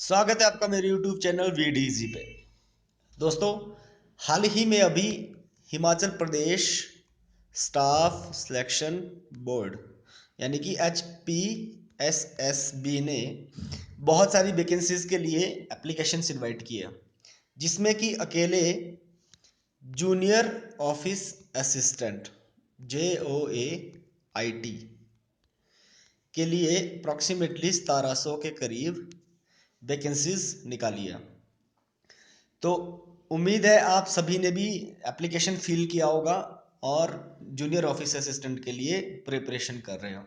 स्वागत है आपका मेरे YouTube चैनल VDZ पे। दोस्तों, हाल ही में अभी Himachal Pradesh staff selection board यानी कि HPSSB ने बहुत सारी वैकेंसीज के लिए एप्लीकेशंस इनवाइट किए, जिसमें कि अकेले जूनियर ऑफिस असिस्टेंट JOAIT के लिए अप्रॉक्सीमेटली 1700 के करीब वैकेंसीज निकाली है। तो उम्मीद है आप सभी ने भी एप्लीकेशन फिल किया होगा और जूनियर ऑफिस असिस्टेंट के लिए प्रिपरेशन कर रहे हो।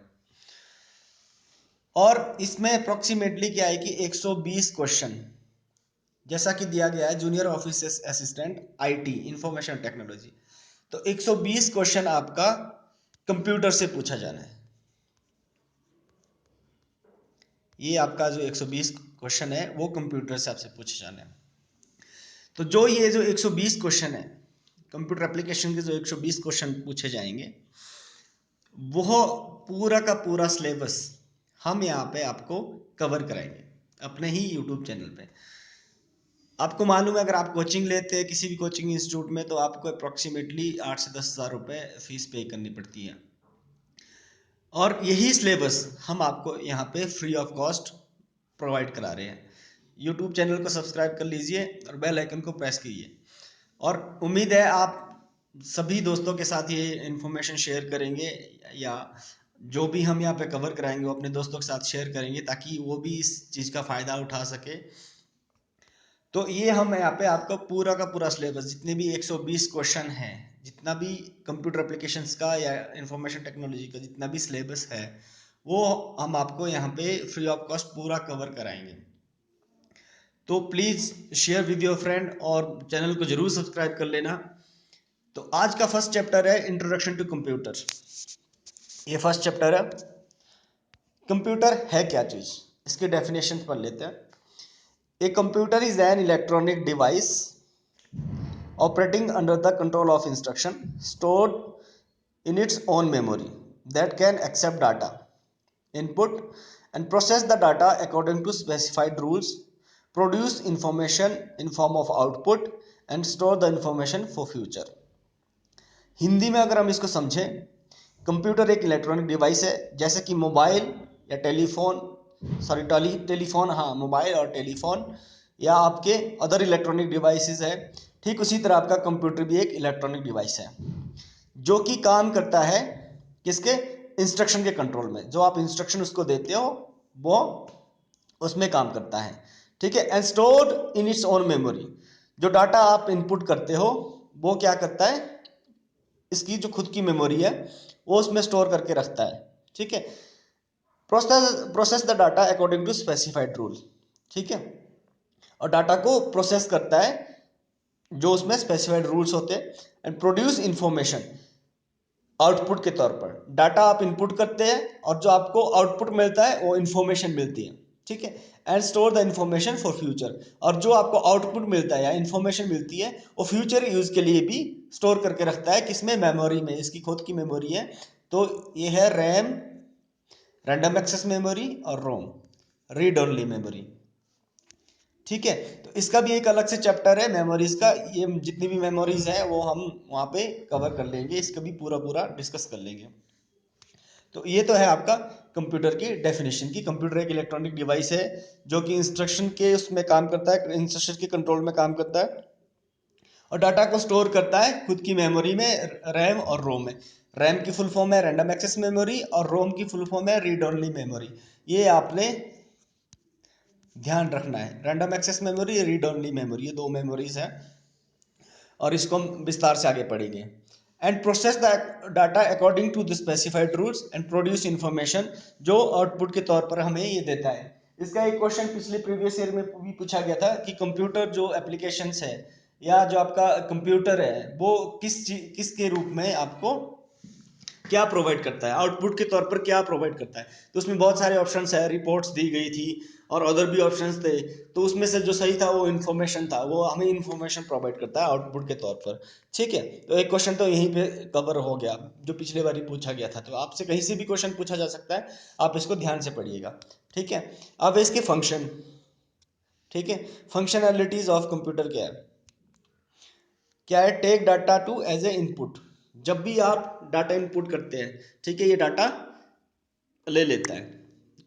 और इसमें अप्रोक्सीमेटली क्या है कि 120 क्वेश्चन जैसा कि दिया गया है junior office assistant IT information technology. तो 120 क्वेश्चन आपका कंप्यूटर से पूछा जाना है। ये आपका जो 120 क्वेश्चन है वो कंप्यूटर से आपसे पूछे जाने हैं। तो ये जो 120 क्वेश्चन है कंप्यूटर एप्लीकेशन के, जो 120 क्वेश्चन पूछे जाएंगे, वो पूरा का पूरा सिलेबस हम यहाँ पे आपको कवर कराएंगे अपने ही यूट्यूब चैनल पे। आपको मालूम है, अगर आप कोचिंग लेते हैं किसी भी कोचिंग इंस्टीट्यूट में, तो आपको अप्रोक्सीमेटली 8 से 10 हज़ार रुपये फीस पे करनी पड़ती है। और यही सिलेबस हम आपको यहाँ पे फ्री ऑफ कॉस्ट प्रोवाइड करा रहे हैं। यूट्यूब चैनल को सब्सक्राइब कर लीजिए और बेल आइकन को प्रेस कीजिए। और उम्मीद है आप सभी दोस्तों के साथ ये इन्फॉर्मेशन शेयर करेंगे, या जो भी हम यहाँ पे कवर कराएंगे वो अपने दोस्तों के साथ शेयर करेंगे ताकि वो भी इस चीज़ का फ़ायदा उठा सके। तो ये हम यहाँ पे आपका पूरा का पूरा सिलेबस, जितने भी 120 क्वेश्चन हैं, जितना भी कंप्यूटर एप्लीकेशंस का या इंफॉर्मेशन टेक्नोलॉजी का जितना भी सिलेबस है, वो हम आपको यहाँ पे फ्री ऑफ कॉस्ट पूरा कवर कराएंगे। तो please share with your friend और चैनल को जरूर सब्सक्राइब कर लेना। तो आज का फर्स्ट चैप्टर है इंट्रोडक्शन टू कंप्यूटर। ये फर्स्ट चैप्टर है। कंप्यूटर है क्या चीज़, इसके डेफिनेशन पढ़ लेते हैं। A computer is an electronic device operating under the control of instruction stored in its own memory that can accept data input and process the data according to specified rules, produce information in form of output and store the information for future। Hindi में अगर हम इसको समझें, computer एक electronic device है, जैसे कि mobile या टेलीफोन, टेलीफोन, हाँ, मोबाइल और टेलीफोन, या आपके अदर इलेक्ट्रॉनिक डिवाइसेस है। ठीक उसी तरह आपका कंप्यूटर भी एक इलेक्ट्रॉनिक डिवाइस है जो कि काम करता है किसके, इंस्ट्रक्शन के कंट्रोल में। जो आप इंस्ट्रक्शन उसको देते हो वो उसमें काम करता है, ठीक है। And stored in its own memory, जो डाटा आप इनपुट करते हो वो क्या करता है, इसकी जो खुद की मेमोरी है वो उसमें स्टोर करके रखता है, ठीक है। Process the data according to specified rule, ठीक है। और डाटा को प्रोसेस करता है जो उसमें स्पेसिफाइड रूल्स होते हैं। एंड प्रोड्यूस इंफॉर्मेशन, आउटपुट के तौर पर डाटा आप इनपुट करते हैं और जो आपको आउटपुट मिलता है वो इंफॉर्मेशन मिलती है, ठीक है। And store the information for future, और जो आपको आउटपुट मिलता है या इंफॉर्मेशन मिलती है वो फ्यूचर यूज के लिए भी स्टोर करके रखता है, किसमें, मेमोरी में, इसकी खुद की मेमोरी है। तो ये है रैम, रैंडम एक्सेस मेमोरी, और रोम, रीड ओनली मेमोरी, ठीक है। तो इसका भी एक अलग से चैप्टर है मेमोरीज का। ये जितनी भी मेमोरीज है वो हम वहाँ पे कवर कर लेंगे, इसका भी पूरा पूरा डिस्कस कर लेंगे। तो ये तो है आपका कंप्यूटर की डेफिनेशन की। कंप्यूटर एक इलेक्ट्रॉनिक डिवाइस है जो कि इंस्ट्रक्शन के उसमें काम करता है, इंस्ट्रक्शन के कंट्रोल में काम करता है, और डाटा को स्टोर करता है खुद की मेमोरी में, रैम और रोम में। रैम की फुल फॉर्म है रैंडम एक्सेस मेमोरी और रोम की फुल फॉर्म है रीड ओनली मेमोरी। ये आपने ध्यान रखना है। Random access memory, read only memory, ये दो मेमोरीज हैं और इसको हम विस्तार से आगे पढ़ेंगे। And process the data according to the specified rules and produce information, जो आउटपुट के तौर पर हमें ये देता है। इसका एक क्वेश्चन पिछले प्रीवियस ईयर में भी पूछा गया था कि कंप्यूटर जो एप्लीकेशंस है या जो आपका कंप्यूटर है वो किसके रूप में आपको क्या प्रोवाइड करता है, आउटपुट के तौर पर क्या प्रोवाइड करता है। तो उसमें बहुत सारे ऑप्शंस है, रिपोर्ट्स दी गई थी और अदर भी ऑप्शंस थे। तो उसमें से जो सही था वो इन्फॉर्मेशन था, वो हमें इन्फॉर्मेशन प्रोवाइड करता है आउटपुट के तौर पर, ठीक है। तो एक क्वेश्चन तो यहीं पे कवर हो गया जो पिछले बार ही पूछा गया था। तो आपसे कहीं से भी क्वेश्चन पूछा जा सकता है, आप इसको ध्यान से पढ़िएगा, ठीक है। अब इसके फंक्शन, ठीक है। फंक्शनैलिटीज ऑफ कंप्यूटर क्या है, take data to as a input. जब भी आप डाटा इनपुट करते हैं, ठीक है, ये डाटा ले लेता है,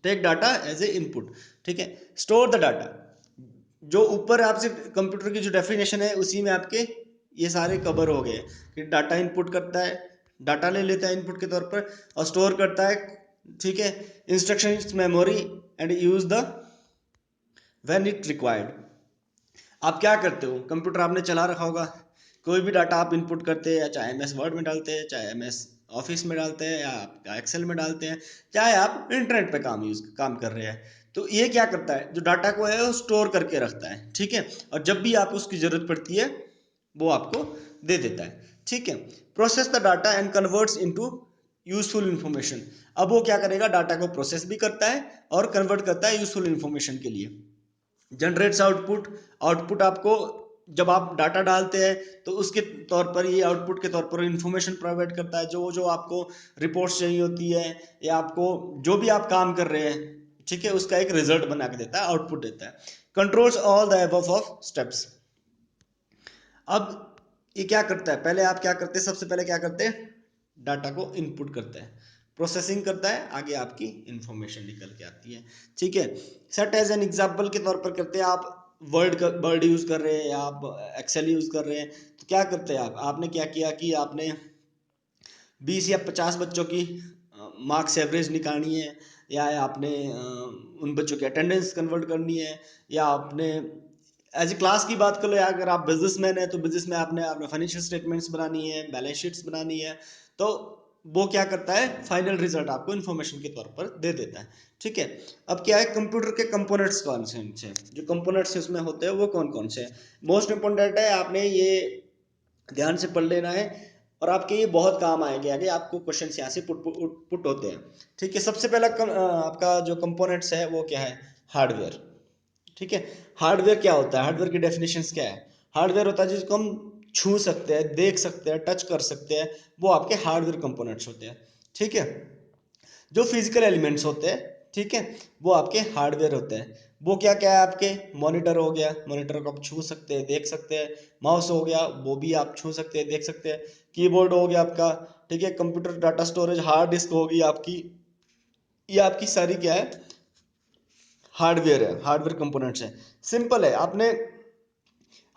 take data as a input, ठीक है। स्टोर द डाटा, जो ऊपर आपसे कंप्यूटर की जो डेफिनेशन है उसी में आपके ये सारे कवर हो गए कि डाटा इनपुट करता है, डाटा ले लेता है इनपुट के तौर पर और स्टोर करता है, ठीक है। Instruction memory and use the when it required. आप क्या करते हो, कंप्यूटर आपने चला रखा होगा, कोई भी डाटा आप इनपुट करते हैं, चाहे एमएस वर्ड में डालते हैं, चाहे एमएस ऑफिस में डालते हैं, या आप एक्सेल में डालते हैं, चाहे आप इंटरनेट पे काम कर रहे हैं, तो ये क्या करता है, जो डाटा को है वो स्टोर करके रखता है, ठीक है। और जब भी आपको उसकी जरूरत पड़ती है वो आपको दे देता है, ठीक है। Process the data and converts into useful information. अब वो क्या करेगा, डाटा को प्रोसेस भी करता है और कन्वर्ट करता है यूजफुल इंफॉर्मेशन के लिए। जनरेट्स आउटपुट, आउटपुट आपको जब आप डाटा डालते हैं तो उसके तौर पर ये आउटपुट के तौर पर इंफॉर्मेशन प्रोवाइड करता है, जो जो आपको रिपोर्ट्स चाहिए होती है या आपको जो भी आप काम कर रहे हैं, ठीक है, उसका एक रिजल्ट बना के देता है, आउटपुट देता है। Controls all the above of steps. अब ये क्या करता है, पहले आप क्या करते हैं, सबसे पहले क्या करते हैं, डाटा को इनपुट करते हैं, प्रोसेसिंग करता है, आगे आपकी इंफॉर्मेशन निकल के आती है, ठीक है। सेट एज एन एग्जांपल के तौर पर करते हैं, आप वर्ड यूज कर रहे हैं या आप एक्सेल यूज कर रहे हैं, तो क्या करते हैं आपने क्या किया कि आपने 20 या 50 बच्चों की मार्क्स एवरेज निकालनी है, या आपने उन बच्चों की अटेंडेंस कन्वर्ट करनी है, या आपने एज ए क्लास की बात कर लो, या अगर आप बिजनेसमैन है तो बिजनेस में आपने आपने फाइनेंशियल स्टेटमेंट्स बनानी है, बैलेंस शीट्स बनानी है, तो वो क्या करता है, फाइनल रिजल्ट आपको इन्फॉर्मेशन के तौर पर दे देता है, ठीक है। अब क्या है, कंप्यूटर के कंपोनेंट्स कौन से हैं, जो कंपोनेंट्स उसमें होते हैं वो कौन कौन से हैं। मोस्ट इंपॉर्टेंट है, आपने ये ध्यान से पढ़ लेना है और आपके ये बहुत काम आएंगे आगे, आपको क्वेश्चन यहाँ से पुट होते हैं, ठीक है। सबसे पहला आपका जो कंपोनेंट्स है वो क्या है, हार्डवेयर, ठीक है। हार्डवेयर क्या होता है, हार्डवेयर की डेफिनेशंस क्या है, हार्डवेयर होता है जिसको हम छू सकते हैं, देख सकते हैं, टच कर सकते हैं, वो आपके हार्डवेयर कंपोनेंट्स होते हैं, ठीक है। जो फिजिकल एलिमेंट्स होते हैं, ठीक है, वो आपके हार्डवेयर होते हैं। वो क्या क्या है, आपके मॉनिटर हो गया, मॉनिटर को आप छू सकते हैं, देख सकते हैं। माउस हो गया, वो भी आप छू सकते हैं, देख सकते हैं। कीबोर्ड हो गया आपका, ठीक है। Computer data storage, hard disk होगी आपकी, ये आपकी सारी क्या है, हार्डवेयर है, हार्डवेयर कंपोनेंट्स है। सिंपल है, आपने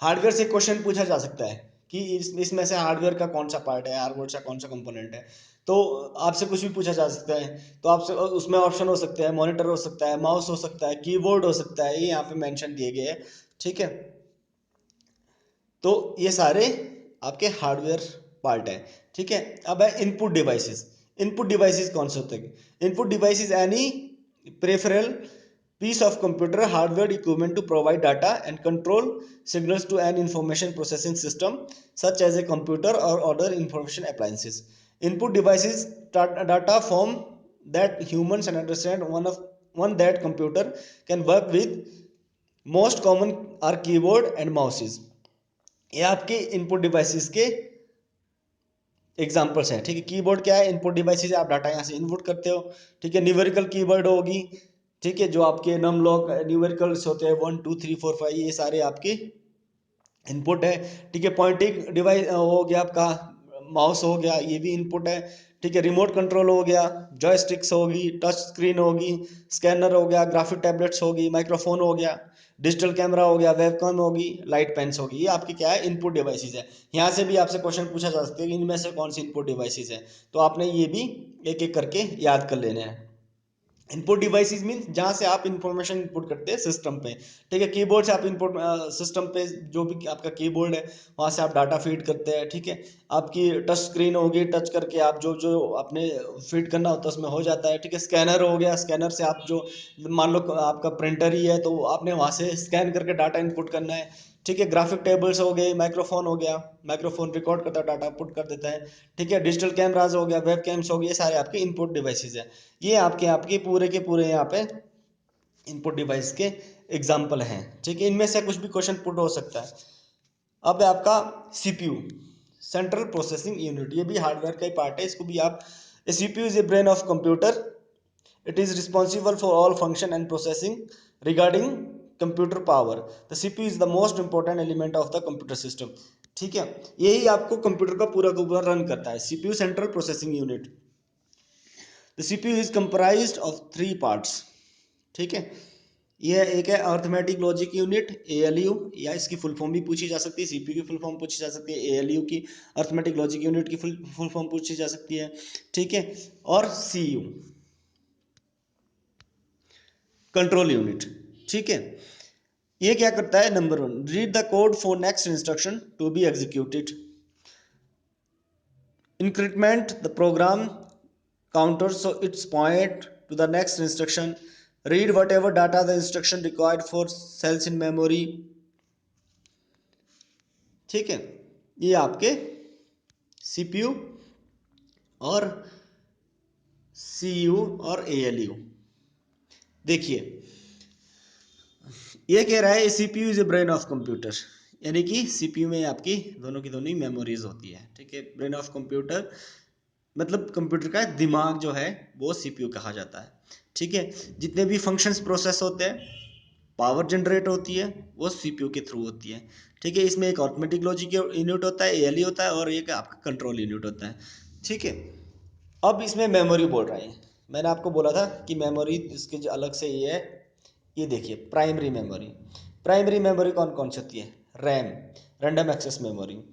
हार्डवेयर से क्वेश्चन पूछा जा सकता है कि इसमें से हार्डवेयर का कौन सा पार्ट है, हार्डवेयर का कौन सा कंपोनेंट है, तो आपसे कुछ भी पूछा जा सकता है। तो आपसे उसमें ऑप्शन हो सकते हैं, मॉनिटर हो सकता है, माउस हो सकता है, कीबोर्ड हो सकता है, ये यहाँ पे मेंशन दिए गए हैं, ठीक है। तो ये सारे आपके हार्डवेयर पार्ट है, ठीक है। अब है इनपुट डिवाइसेस। इनपुट डिवाइसेस कौन से होते हैं, input devices any peripheral piece of computer hardware equipment to provide data and control signals to an information processing system such as a computer or other information appliances. Input devices data form that humans can understand, one that computer can work with. Most common are keyboard and mouses. ये आपके input devices के examples हैं, ठीक है। Keyboard क्या है, input devices, आप data यहाँ से इनपुट करते हो, ठीक है। न्यूमेरिकल कीबोर्ड होगी, ठीक है, जो आपके नमलॉक न्यूमेरिकल्स होते हैं 1 2 3 4 5, ये सारे आपके इनपुट है, ठीक है। पॉइंटिंग डिवाइस हो गया आपका, माउस हो गया, ये भी इनपुट है, ठीक है। रिमोट कंट्रोल हो गया, जॉयस्टिक्स होगी, टच स्क्रीन होगी, स्कैनर हो गया, ग्राफिक टैबलेट्स होगी, माइक्रोफोन हो गया, डिजिटल कैमरा हो गया, वेबकैम होगी, लाइट पेन्स होगी, ये आपकी क्या है, इनपुट डिवाइसेस है। यहाँ से भी आपसे क्वेश्चन पूछा जा सकता है कि इनमें से कौन सी इनपुट डिवाइसेस है, तो आपने ये भी एक एक करके याद कर लेने हैं। इनपुट डिवाइसेस मीन जहाँ से आप इंफॉर्मेशन इनपुट करते हैं सिस्टम पे, ठीक है। कीबोर्ड से आप इनपुट सिस्टम पे जो भी आपका कीबोर्ड है वहाँ से आप डाटा फीड करते हैं, ठीक है। आपकी टच स्क्रीन होगी, टच करके आप जो जो आपने फीड करना होता है उसमें हो जाता है, ठीक है। स्कैनर हो गया, स्कैनर से आप जो मान लो आपका प्रिंटर ही है तो आपने वहाँ से स्कैन करके डाटा इनपुट करना है, ठीक है। ग्राफिक टेबल्स हो गए, माइक्रोफोन हो गया, माइक्रोफोन रिकॉर्ड करता है, डाटा पुट कर देता है, ठीक है। डिजिटल कैमराज हो गया, वेब कैम्स हो गए, ये सारे आपके इनपुट डिवाइसेज है। ये आपके आपके पूरे के पूरे यहाँ पे इनपुट डिवाइस के एग्जाम्पल हैं, ठीक है। इनमें से कुछ भी क्वेश्चन पुट हो सकता है। अब है आपका सीपीयू, सेंट्रल प्रोसेसिंग यूनिट, ये भी हार्डवेयर का ही पार्ट है, इसको भी आप, CPU is a brain of computer, it is responsible for all function and processing regarding computer power, the CPU is the most important element of the computer system. ठीक है, यही आपको कंप्यूटर का पूरा रन करता है। CPU central processing unit, the CPU is comprised of 3 parts. ठीक है, यह एक है अर्थमेटिक लॉजिक यूनिट एएलयू, या इसकी फुल फॉर्म भी पूछी जा सकती है, सीपीयू की फुल फॉर्म पूछी जा सकती है, एएलयू की अर्थमेटिक लॉजिक यूनिट की फुल फॉर्म पूछी जा सकती है। ठीक है, और सीयू कंट्रोल यूनिट। ठीक है, ये क्या करता है, number 1 read the code for next instruction to be executed, increment the program counter so it's point to the next instruction, read whatever data the instruction required for cells in memory। ठीक है, ये आपके CPU और CU और ALU. देखिए ये कह रहा है CPU is a brain of computer, यानी कि सीपीयू में आपकी दोनों की दोनों मेमोरीज होती है। ठीक है, ब्रेन ऑफ कंप्यूटर मतलब कंप्यूटर का दिमाग जो है वो सीपीयू कहा जाता है। ठीक है, जितने भी फंक्शंस प्रोसेस होते हैं, पावर जनरेट होती है, वो सीपीयू के थ्रू होती है। ठीक है, इसमें एक अरिथमेटिक लॉजिक यूनिट होता है एएलयू होता है, और एक आपका कंट्रोल यूनिट होता है। ठीक है, अब इसमें मेमोरी बोल रहा है, मैंने आपको बोला था कि मेमोरी इसके जो अलग से ये है, ये देखिए प्राइमरी मेमोरी। प्राइमरी मेमोरी कौन कौन सी होती है, RAM random access memory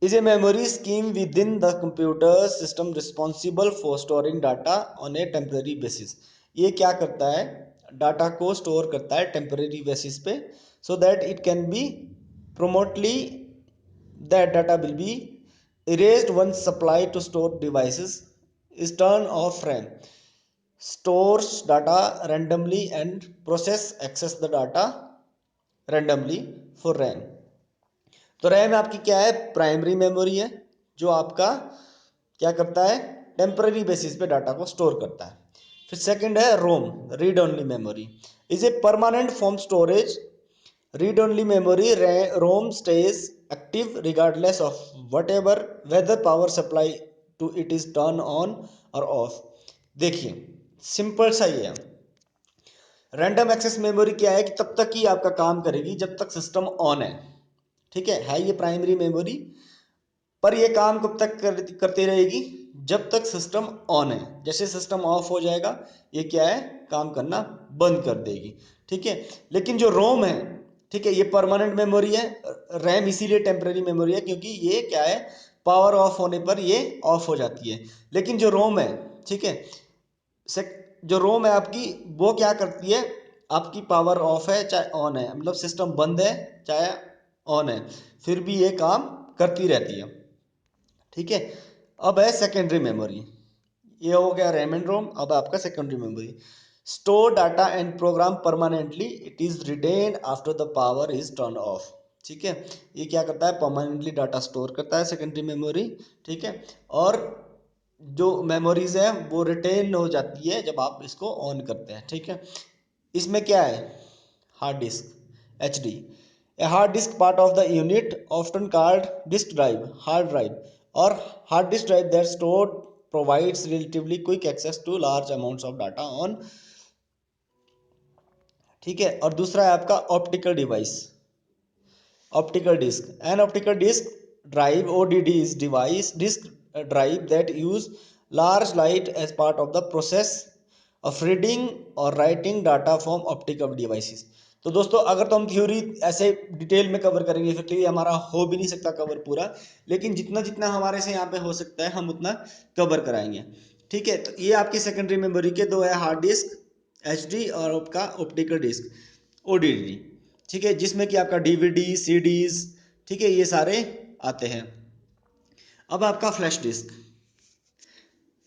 is a memory scheme within the computer system responsible for storing data on a temporary basis। ये क्या करता है, डाटा को स्टोर करता है टेम्परेरी बेसिस पे, so that it can be promptly that data will be erased once supply to store devices is turned off। RAM stores data randomly and process access the data randomly for RAM। तो RAM आपकी क्या है, primary memory है, जो आपका क्या करता है, टेम्पररी बेसिस पे डाटा को स्टोर करता है। फिर सेकंड है ROM, read only memory, is a permanent form storage. Read only memory, ROM stays active regardless of whatever whether power supply to it is turn on और off. देखिए simple सा ही है, random access memory क्या है कि तब तक ही आपका काम करेगी जब तक सिस्टम ऑन है। ठीक है ये प्राइमरी मेमोरी, पर ये काम कब तक करती रहेगी, जब तक सिस्टम ऑन है। जैसे सिस्टम ऑफ हो जाएगा ये क्या है, काम करना बंद कर देगी। ठीक है, लेकिन जो रोम है, ठीक है, ये परमानेंट मेमोरी है। रैम इसीलिए टेम्पररी मेमोरी है क्योंकि ये क्या है, पावर ऑफ होने पर ये ऑफ हो जाती है। लेकिन जो रोम है, ठीक है, जो रोम है आपकी, वो क्या करती है, आपकी पावर ऑफ है चाहे ऑन है, मतलब सिस्टम बंद है चाहे ऑन है, फिर भी ये काम करती रहती है। ठीक है, अब है सेकेंडरी मेमोरी, ये हो गया रैम एंड रोम। अब आपका secondary memory, store data and program permanently, it is retain after the power is turn off. ठीक है, ये क्या करता है, परमानेंटली डाटा स्टोर करता है सेकेंडरी मेमोरी। ठीक है, और जो मेमोरीज है वो रिटेन हो जाती है जब आप इसको ऑन करते हैं। ठीक है, इसमें क्या है, hard disk H D, a hard disk part of the unit often called disk drive, hard drive or hard disk drive that stored provides relatively quick access to large amounts of data on। ठीक है, और दूसरा है आपका optical device, optical disk, an optical disk drive ODD is device disk drive that use large light as part of the process of reading or writing data from optical devices। तो दोस्तों अगर तो हम थ्योरी ऐसे detail में cover करेंगे फिर तो ये हमारा हो भी नहीं सकता कवर पूरा, लेकिन जितना जितना हमारे से यहाँ पे हो सकता है हम उतना कवर कराएंगे। ठीक है, तो ये आपकी सेकेंडरी मेमोरी के दो है, हार्ड डिस्क एचडी और आपका ऑप्टिकल डिस्क ओडीडी। ठीक है, जिसमें कि आपका डीवीडी सीडीज, ठीक है, ये सारे आते हैं। अब आपका फ्लैश डिस्क,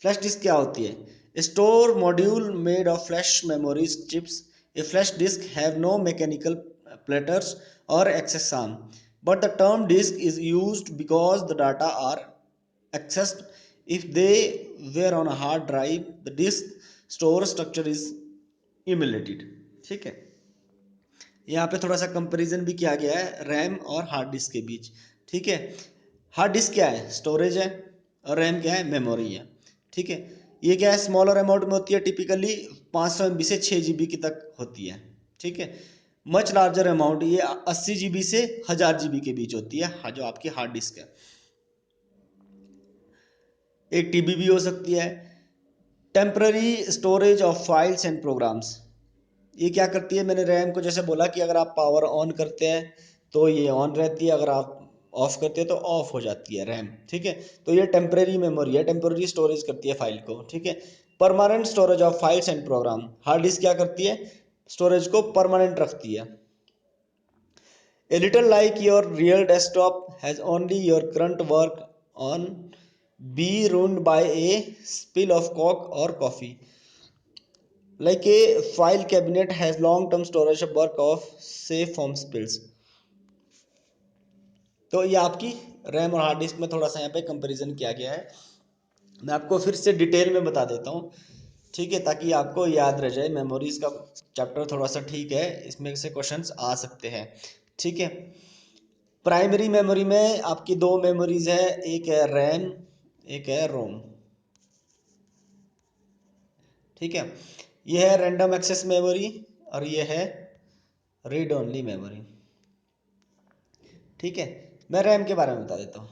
फ्लैश डिस्क क्या होती है, store module made of flash memories chips. A flash disk have no mechanical platters और access arm, but the term disk is used because the data are accessed if they were on a hard drive, the disk store structure is emulated। ठीक है, यहाँ पे थोड़ा सा comparison भी किया गया है रैम और हार्ड डिस्क के बीच। ठीक है, हार्ड डिस्क क्या है, स्टोरेज है, और रैम क्या है, मेमोरी है। ठीक है, ये क्या है, स्मॉलर अमाउंट में होती है, टिपिकली 500 MB से 6 GB की तक होती है। ठीक है, मच लार्जर अमाउंट, ये 80 GB से 1000 GB के बीच होती है जो आपकी हार्ड डिस्क है। एक TB भी हो सकती है। Temporary storage of files and programs, ये क्या करती है, मैंने रैम को जैसे बोला कि अगर आप पावर ऑन करते हैं तो ये ऑन रहती है, अगर आप ऑफ करते हैं तो ऑफ हो जाती है रैम, ठीक है। तो ये टेम्परेरी मेमोरी है, टेम्परेरी स्टोरेज करती है फाइल को, ठीक है। Permanent storage of files and program, hard disk क्या करती है, स्टोरेज को परमानेंट रखती है। A little like your real desktop has only your current work on be ruined by a spill of coke or coffee. Like a file cabinet has long-term storage of work of safe from spills. तो ये आपकी RAM और hard disk में थोड़ा सा यहाँ पे comparison किया गया है। मैं आपको फिर से डिटेल में बता देता हूँ, ठीक है, ताकि आपको याद रह जाए। मेमोरीज का चैप्टर थोड़ा सा ठीक है, इसमें से क्वेश्चंस आ सकते हैं, ठीक है। प्राइमरी मेमोरी में आपकी दो मेमोरीज है, एक है रैम, एक है रोम, ठीक है। ये है रैंडम एक्सेस मेमोरी और ये है रीड ओनली मेमोरी, ठीक है। मैं रैम के बारे में बता देता हूँ।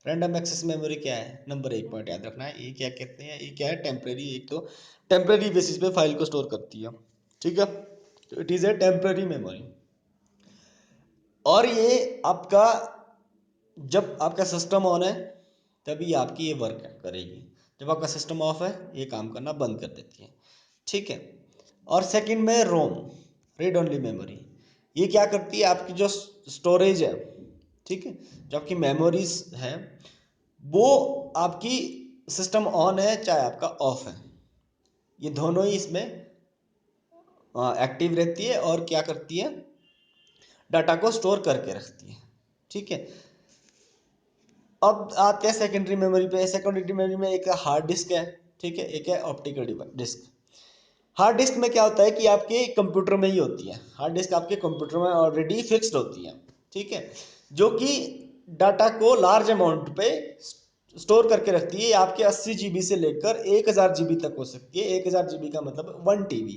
रैंडम एक्सेस मेमोरी क्या है, नंबर 1 पॉइंट याद रखना है, ये क्या कहते हैं, ये क्या है, टेम्परेरी, एक तो टेम्परेरी बेसिस पे फाइल को स्टोर करती है, ठीक है। It is a temporary memory. और ये आपका जब आपका सिस्टम ऑन है तभी आपकी ये वर्क करेगी, जब आपका सिस्टम ऑफ है ये काम करना बंद कर देती है, ठीक है। और सेकंड में रोम, रीड ओनली मेमोरी, ये क्या करती है, आपकी जो स्टोरेज है, ठीक है, जो आपकी मेमोरीज है वो आपकी सिस्टम ऑन है चाहे आपका ऑफ है, ये दोनों ही इसमें एक्टिव रहती है और क्या करती है, डाटा को स्टोर करके रखती है, ठीक है। अब आते हैं सेकेंडरी मेमोरी पे। सेकेंडरी मेमोरी में एक हार्ड डिस्क है, ठीक है, एक है ऑप्टिकल डिस्क। हार्ड डिस्क में क्या होता है कि आपके कंप्यूटर में ही होती है, हार्ड डिस्क आपके कंप्यूटर में ऑलरेडी फिक्स्ड होती है, ठीक है, जो कि डाटा को लार्ज अमाउंट पे स्टोर करके रखती है। आपके 80 GB से लेकर 1000 GB तक हो सकती है। 1000 GB का मतलब 1 TB,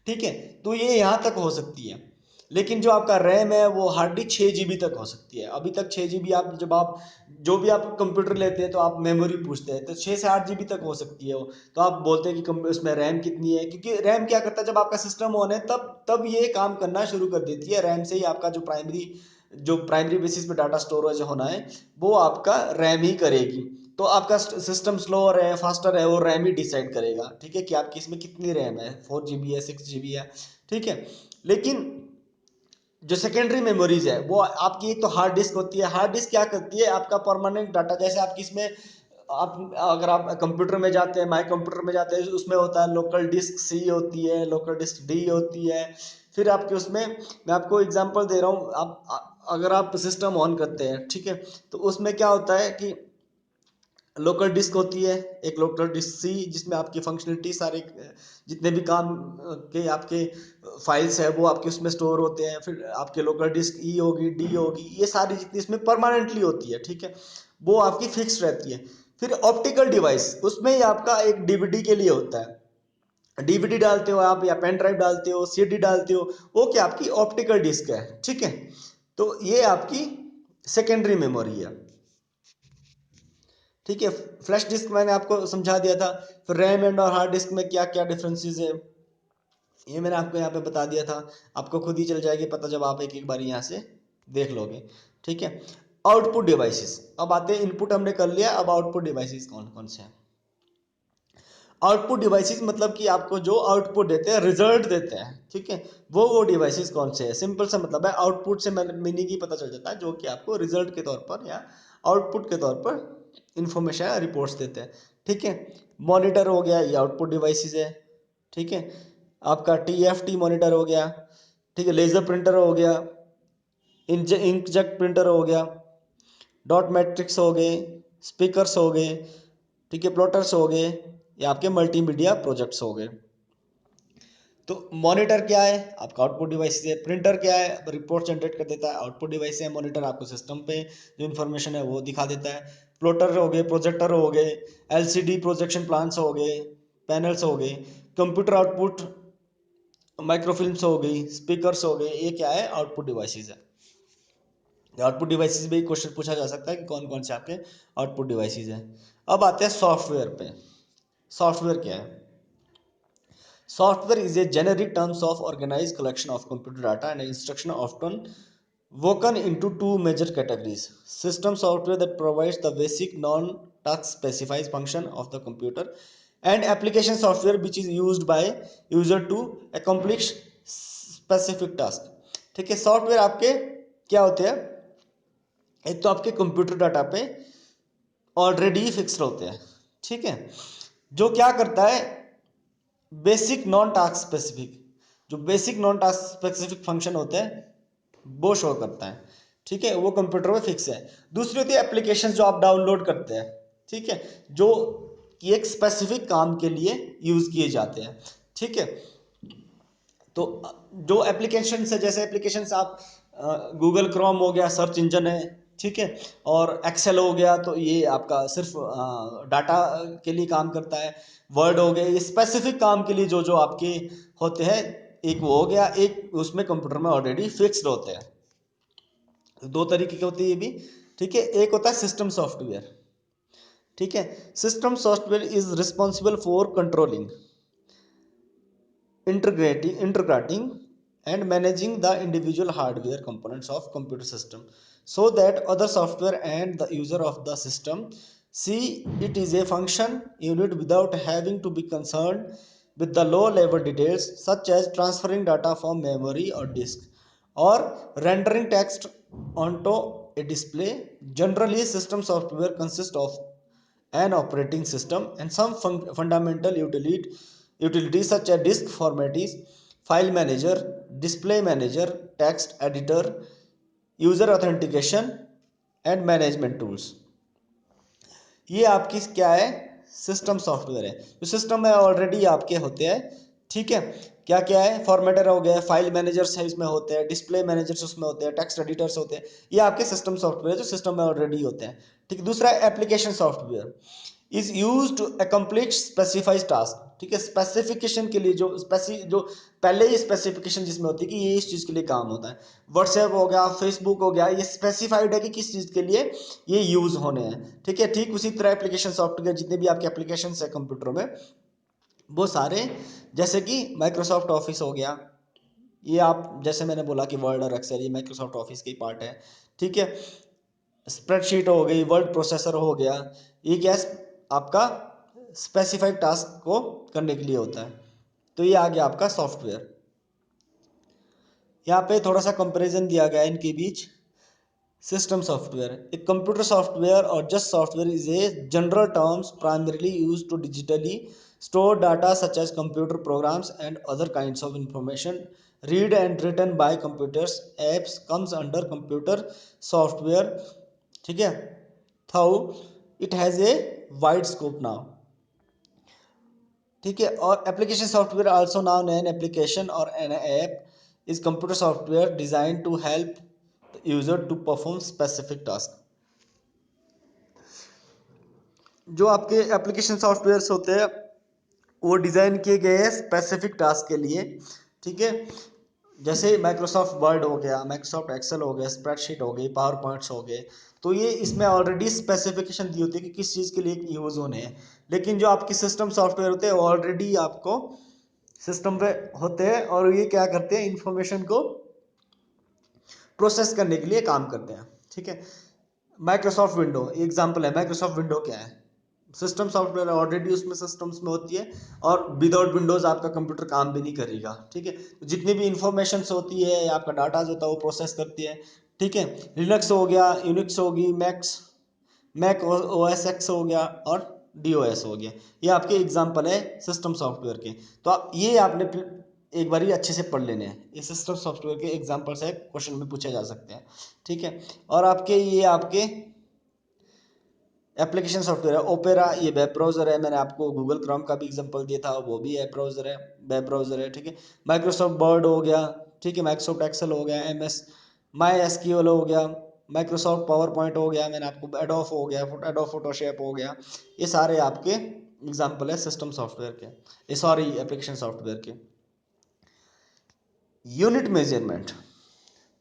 ठीक है। तो ये यहाँ तक हो सकती है, लेकिन जो आपका रैम है वो हार्डली 6 GB तक हो सकती है। अभी तक 6 GB, आप जब आप जो भी आप कंप्यूटर लेते हैं तो आप मेमोरी पूछते हैं, तो 6 से 8 GB तक हो सकती है वो। तो आप बोलते हैं कि उसमें रैम कितनी है, क्योंकि रैम क्या करता है, जब आपका सिस्टम ऑन है तब ये काम करना शुरू कर देती है। रैम से ही आपका जो प्राइमरी बेसिस पे डाटा स्टोरेज होना है वो आपका रैम ही करेगी। तो आपका सिस्टम स्लोअर है फास्टर है वो रैम ही डिसाइड करेगा, ठीक है, कि आपकी इसमें कितनी रैम है, 4 GB है, 6 GB है, ठीक है। लेकिन जो सेकेंडरी मेमोरीज है वो आपकी एक तो हार्ड डिस्क होती है। हार्ड डिस्क क्या करती है, आपका परमानेंट डाटा, जैसे आपकी इसमें आप अगर आप कंप्यूटर में जाते हैं, माई कंप्यूटर में जाते हैं, उसमें होता है लोकल डिस्क सी होती है, लोकल डिस्क डी होती है। फिर आपके उसमें मैं आपको एग्जांपल दे रहा हूँ, अगर आप सिस्टम ऑन करते हैं, ठीक है, तो उसमें क्या होता है कि लोकल डिस्क होती है, एक लोकल डिस्क सी जिसमें आपकी फंक्शनलिटी सारे जितने भी काम के आपके फाइल्स है वो आपके उसमें स्टोर होते हैं। फिर आपके लोकल डिस्क ई होगी, डी होगी, ये सारी जितनी इसमें परमानेंटली होती है, ठीक है, वो आपकी फिक्स रहती है। फिर ऑप्टिकल डिवाइस, उसमें ही आपका एक डीवीडी के लिए होता है, डीवीडी डालते हो आप या पेन ड्राइव डालते हो, सीडी डालते हो, वो क्या आपकी ऑप्टिकल डिस्क है, ठीक है। तो ये आपकी सेकेंडरी मेमोरी है, ठीक है। फ्लैश डिस्क मैंने आपको समझा दिया था। फिर रैम एंड और हार्ड डिस्क में क्या क्या डिफरेंसेस है ये मैंने आपको यहाँ पे बता दिया था, आपको खुद ही चल जाएगी पता जब आप एक एक बार यहाँ से देख लोगे, ठीक है। आउटपुट डिवाइसेस, अब आते हैं, इनपुट हमने कर लिया, अब आउटपुट डिवाइसेस कौन कौन से हैं। आउटपुट डिवाइसेस मतलब कि आपको जो आउटपुट देते हैं, रिजल्ट देते हैं, ठीक है, वो डिवाइसेस कौन से हैं। सिंपल सा मतलब है, आउटपुट से मीनिंग ही पता चल जाता है, जो कि आपको रिजल्ट के तौर पर या आउटपुट के तौर पर इंफॉर्मेशन या रिपोर्ट्स देते हैं, ठीक है। मॉनिटर हो गया, ये आउटपुट डिवाइसेस है, ठीक है। आपका TFT मॉनिटर हो गया, ठीक है, लेजर प्रिंटर हो गया, इंकजेट प्रिंटर हो गया, डॉट मैट्रिक्स हो गए, स्पीकर्स हो गए, ठीक है, प्लॉटर्स हो गए, या आपके मल्टीमीडिया प्रोजेक्ट्स हो गए। तो मॉनिटर क्या है, आपका आउटपुट डिवाइस है। प्रिंटर क्या है, रिपोर्ट जनरेट कर देता है, आउटपुट डिवाइस है। मॉनिटर आपको सिस्टम पे जो इन्फॉर्मेशन है वो दिखा देता है। प्लॉटर हो गए, प्रोजेक्टर हो गए, LCD प्रोजेक्शन प्लान्स हो गए, पैनल्स हो गए। कंप्यूटर आउटपुट माइक्रोफिल्म्स हो गई, स्पीकर्स हो गए, ये क्या है, आउटपुट डिवाइसेस है। आउटपुट डिवाइसेस में क्वेश्चन पूछा जा सकता है कि कौन कौन से आपके आउटपुट डिवाइसेस हैं। अब आते हैं सॉफ्टवेयर पे। सॉफ्टवेयर क्या है? Software is a generic terms of organized collection of computer data and instruction often broken into two major categories. System software that provides the basic non-task specified function of the computer and application software which is used by user to accomplish specific task. ठीक है, software आपके क्या होते हैं? एक तो आपके computer data पे ऑलरेडी फिक्स्ड होते हैं, ठीक है, जो क्या करता है, बेसिक नॉन टास्क स्पेसिफिक, जो basic non task specific function होते हैं वो शो करता है, ठीक है, वो कंप्यूटर में फिक्स है। दूसरी होती है एप्लीकेशन जो आप डाउनलोड करते हैं, ठीक है, जो एक स्पेसिफिक काम के लिए यूज किए जाते हैं, ठीक है। तो जो एप्लीकेशन है, जैसे एप्लीकेशन आप गूगल क्रोम हो गया, सर्च इंजन है, ठीक है, और एक्सेल हो गया, तो ये आपका सिर्फ डाटा के लिए काम करता है। वर्ड हो गया, ये स्पेसिफिक काम के लिए जो जो आपके होते हैं, एक वो हो गया, एक उसमें कंप्यूटर में ऑलरेडी फिक्स्ड होते हैं। दो तरीके के होते हैं ये भी, ठीक है। एक होता है सिस्टम सॉफ्टवेयर, ठीक है। System software is responsible for controlling, integrating and managing the individual hardware components of computer system so that other software and the user of the system see it is a function unit without having to be concerned with the low level details such as transferring data from memory or disk or rendering text onto a display. Generally, system software consists of an operating system and some fundamental utilities such as disk formats, file manager, display manager, text editor, user authentication and management tools. ये आपकी क्या है, system software है। जो system है already आपके होते हैं, ठीक है, क्या क्या है, फॉर्मेटर हो गया, फाइल मैनेजर्स है इसमें होते हैं, डिस्प्ले मैनेजर्स उसमें होते हैं, टेक्स्ट एडिटर्स होते हैं, ये आपके सिस्टम सॉफ्टवेयर जो सिस्टम में ऑलरेडी होते हैं, ठीक है। दूसरा application software is use to accomplish specified task, ठीक है, स्पेसिफिकेशन के लिए जो पहले ही स्पेसिफिकेशन जिसमें होती है कि ये इस चीज के लिए काम होता है। व्हाट्सएप हो गया, फेसबुक हो गया, ये स्पेसिफाइड है कि किस चीज के लिए ये यूज होने हैं, ठीक है। ठीक उसी तरह एप्लीकेशन सॉफ्टवेयर जितने भी आपके एप्लीकेशन है कंप्यूटर में, वो सारे, जैसे कि माइक्रोसॉफ्ट ऑफिस हो गया, ये आप जैसे मैंने बोला कि वर्ड और एक्सेल ये माइक्रोसॉफ्ट ऑफिस की पार्ट है, ठीक है। स्प्रेडशीट हो गई, वर्ड प्रोसेसर हो गया, ये क्या आपका स्पेसिफाइड टास्क को करने के लिए होता है। तो ये आ गया आपका सॉफ्टवेयर। यहाँ पे थोड़ा सा कंपैरिजन दिया गया है इनके बीच। सिस्टम सॉफ्टवेयर, एक कंप्यूटर सॉफ्टवेयर और just software is a general terms primarily use to digitally store data such as computer programs and other kinds of information read and written by computers. Apps comes under computer software, ठीक है, how it has a wide scope now, ठीक है। और application software also known an application और an app is computer software design to help user to perform specific task. जो आपके application softwares होते हैं वो डिज़ाइन किए गए हैं स्पेसिफिक टास्क के लिए, ठीक है। जैसे माइक्रोसॉफ्ट वर्ड हो गया, माइक्रोसॉफ्ट एक्सेल हो गया, स्प्रेडशीट हो गई, पावर पॉइंट्स हो गए, तो ये इसमें ऑलरेडी स्पेसिफिकेशन दी होती है कि किस चीज़ के लिए यूज़ होने हैं। लेकिन जो आपकी सिस्टम सॉफ्टवेयर होते हैं वो ऑलरेडी आपको सिस्टम पे होते हैं और ये क्या करते हैं, इंफॉर्मेशन को प्रोसेस करने के लिए काम करते हैं, ठीक है। माइक्रोसॉफ्ट विंडो एग्जाम्पल है। माइक्रोसॉफ्ट विंडो क्या है, सिस्टम सॉफ्टवेयर ऑलरेडी उसमें सिस्टम्स में होती है और विदाउट विंडोज आपका कंप्यूटर काम भी नहीं करेगा, ठीक है। जितनी भी इंफॉर्मेशन होती है, आपका डाटा जो होता है वो प्रोसेस करती है, ठीक है। लिनक्स हो गया, यूनिक्स होगी, मैक ओएस एक्स हो गया और डीओएस हो गया, ये आपके एग्जाम्पल है सिस्टम सॉफ्टवेयर के। तो ये आपने एक बार अच्छे से पढ़ लेने हैं, ये सिस्टम सॉफ्टवेयर के एग्जाम्पल्स है, क्वेश्चन में पूछे जा सकते हैं, ठीक है। और आपके ये आपके एप्लीकेशन सॉफ्टवेयर है ओपेरा, ये वेब ब्राउजर है, मैंने आपको गूगल क्रोम का भी एग्जांपल दिया था, वो भी वेब ब्राउजर है, ठीक है। माइक्रोसॉफ्ट वर्ड हो गया, ठीक है, माइक्रोसॉफ्ट एक्सेल हो गया, एमएस माई एसक्यूएल हो गया, माइक्रोसॉफ्ट पावर पॉइंट हो गया, मैंने आपको एडोफ हो गया, एडोफ फोटोशॉप हो गया, ये सारे आपके एग्जाम्पल है सिस्टम सॉफ्टवेयर के, सॉरी एप्लीकेशन सॉफ्टवेयर के। Unit measurement.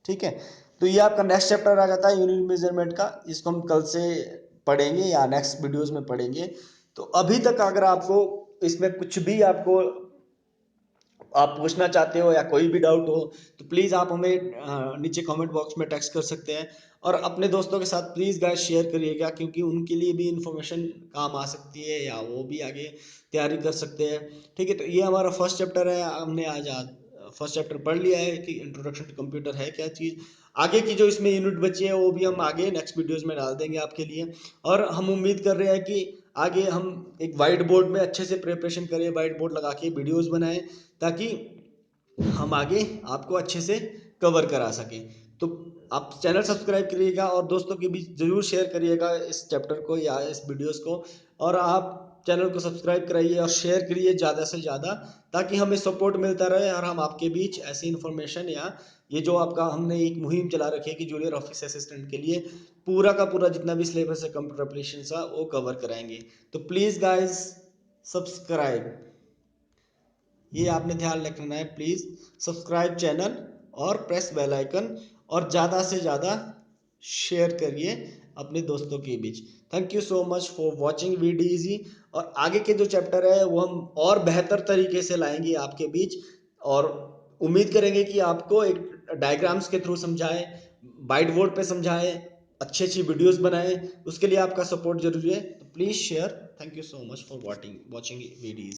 ठीक है, तो ये आपका नेक्स्ट चैप्टर आ जाता है यूनिट मेजरमेंट का। इसको हम कल से पढ़ेंगे या नेक्स्ट वीडियोस में पढ़ेंगे। तो अभी तक अगर आपको इसमें कुछ भी आपको आप पूछना चाहते हो या कोई भी डाउट हो तो प्लीज़ आप हमें नीचे कमेंट बॉक्स में टेक्स्ट कर सकते हैं। और अपने दोस्तों के साथ प्लीज़ गाइस शेयर करिएगा, क्योंकि उनके लिए भी इन्फॉर्मेशन काम आ सकती है या वो भी आगे तैयारी कर सकते हैं। ठीक है, तो ये हमारा फर्स्ट चैप्टर है। हमने आज फर्स्ट चैप्टर पढ़ लिया है कि इंट्रोडक्शन टू कंप्यूटर है क्या चीज़। आगे की जो इसमें यूनिट बची है वो भी हम आगे नेक्स्ट वीडियोज़ में डाल देंगे आपके लिए। और हम उम्मीद कर रहे हैं कि आगे हम एक वाइट बोर्ड में अच्छे से प्रिपरेशन करें, वाइट बोर्ड लगा के वीडियोज़ बनाएं, ताकि हम आगे आपको अच्छे से कवर करा सकें। तो आप चैनल सब्सक्राइब करिएगा और दोस्तों के बीच ज़रूर शेयर करिएगा इस चैप्टर को या इस वीडियोस को। और आप चैनल को सब्सक्राइब कराइए और शेयर करिए ज़्यादा से ज़्यादा, ताकि हमें सपोर्ट मिलता रहे और हम आपके बीच ऐसी इन्फॉर्मेशन या ये जो आपका हमने एक मुहिम चला रखी है कि जूनियर ऑफिस असिस्टेंट के लिए पूरा का पूरा जितना भी सिलेबस है कंप्यूटर एप्लीकेशन का वो कवर कराएंगे। तो प्लीज़ गाइज सब्सक्राइब, ये आपने ध्यान रखना है। प्लीज़ सब्सक्राइब चैनल और प्रेस बेल आइकन और ज़्यादा से ज़्यादा शेयर करिए अपने दोस्तों के बीच। Thank you so much for watching video easy. और आगे के जो चैप्टर है वो हम और बेहतर तरीके से लाएंगे आपके बीच, और उम्मीद करेंगे कि आपको एक डायग्राम्स के थ्रू समझाएं, वाइट बोर्ड पे समझाएं, अच्छी अच्छी वीडियोस बनाएं। उसके लिए आपका सपोर्ट जरूरी है। तो please share. Thank you so much for watching videos.